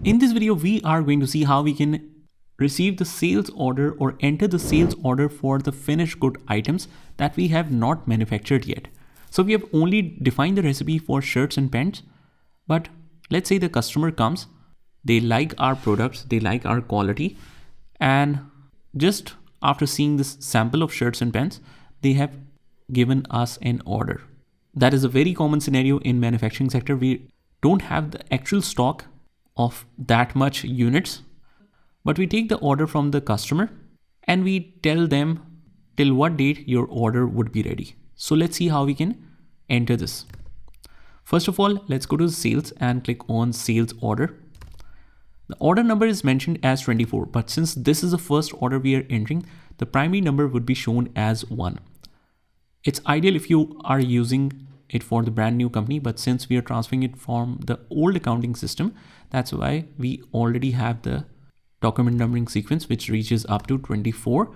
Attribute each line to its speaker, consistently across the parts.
Speaker 1: In this video, we are going to see how we can receive the sales order or enter the sales order for the finished good items that we have not manufactured yet. So we have only defined the recipe for shirts and pants, but let's say the customer comes, they like our products, they like our quality, and just after seeing this sample of shirts and pants, they have given us an order. That is a very common scenario in manufacturing sector. We don't have the actual stock of that much units, but we take the order from the customer and we tell them till what date your order would be ready. So let's see how we can enter this. First of all, let's go to sales and click on sales order. The order number is mentioned as 24, but since this is the first order we are entering, the primary number would be shown as 1. It's ideal if you are using it for the brand new company, but since we are transferring it from the old accounting system, that's why we already have the document numbering sequence which reaches up to 24.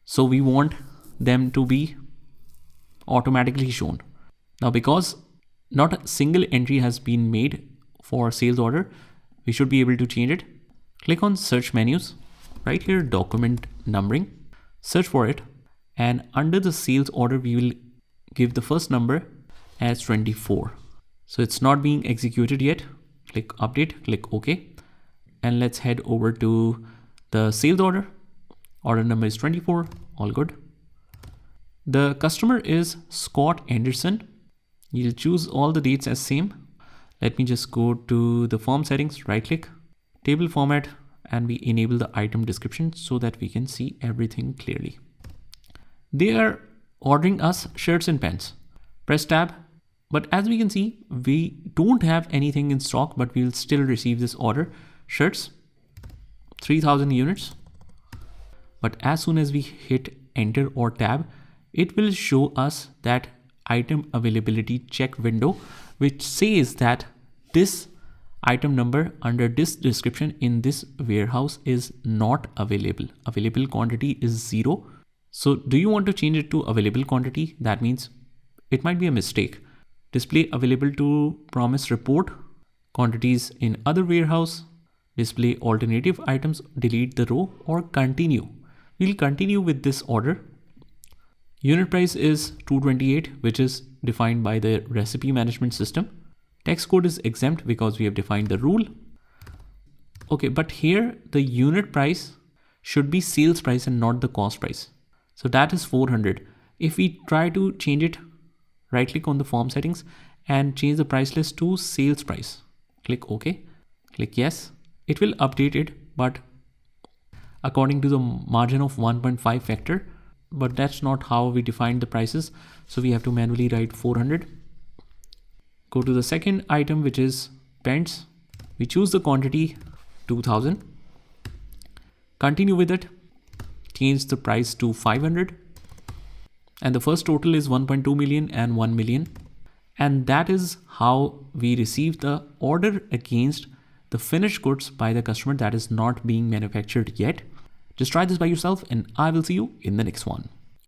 Speaker 1: So we want them to be automatically shown. Now, because not a single entry has been made for sales order, we should be able to change it. Click on search menus, right here, document numbering, search for it. And under the sales order, we will give the first number as 24. So it's not being executed yet. Click update, click OK. And let's head over to the sales order. Order number is 24, all good. The customer is Scott Anderson. You'll choose all the dates as same. Let me just go to the form settings, right click, table format, and we enable the item description so that we can see everything clearly. They are ordering us shirts and pants. Press tab. But as we can see, we don't have anything in stock, but we'll still receive this order. Shirts, 3000 units. But as soon as we hit enter or tab, it will show us that item availability check window, which says that this item number under this description in this warehouse is not available. Available quantity is 0. So do you want to change it to available quantity? That means it might be a mistake. Display available to promise report quantities in other warehouse, display alternative items, delete the row, or continue. We'll continue with this order. Unit price is 228, which is defined by the recipe management system. Text code is exempt because we have defined the rule. Okay, but here the unit price should be sales price and not the cost price. So that is 400. If we try to change it, right click on the form settings and change the price list to sales price. Click OK, click yes. It will update it, but according to the margin of 1.5 factor, but that's not how we defined the prices. So we have to manually write 400. Go to the second item, which is pants. We choose the quantity 2000. Continue with it. Change the price to 500. And the first total is 1.2 million and 1 million. And that is how we receive the order against the finished goods by the customer that is not being manufactured yet. Just try this by yourself and I will see you in the next one.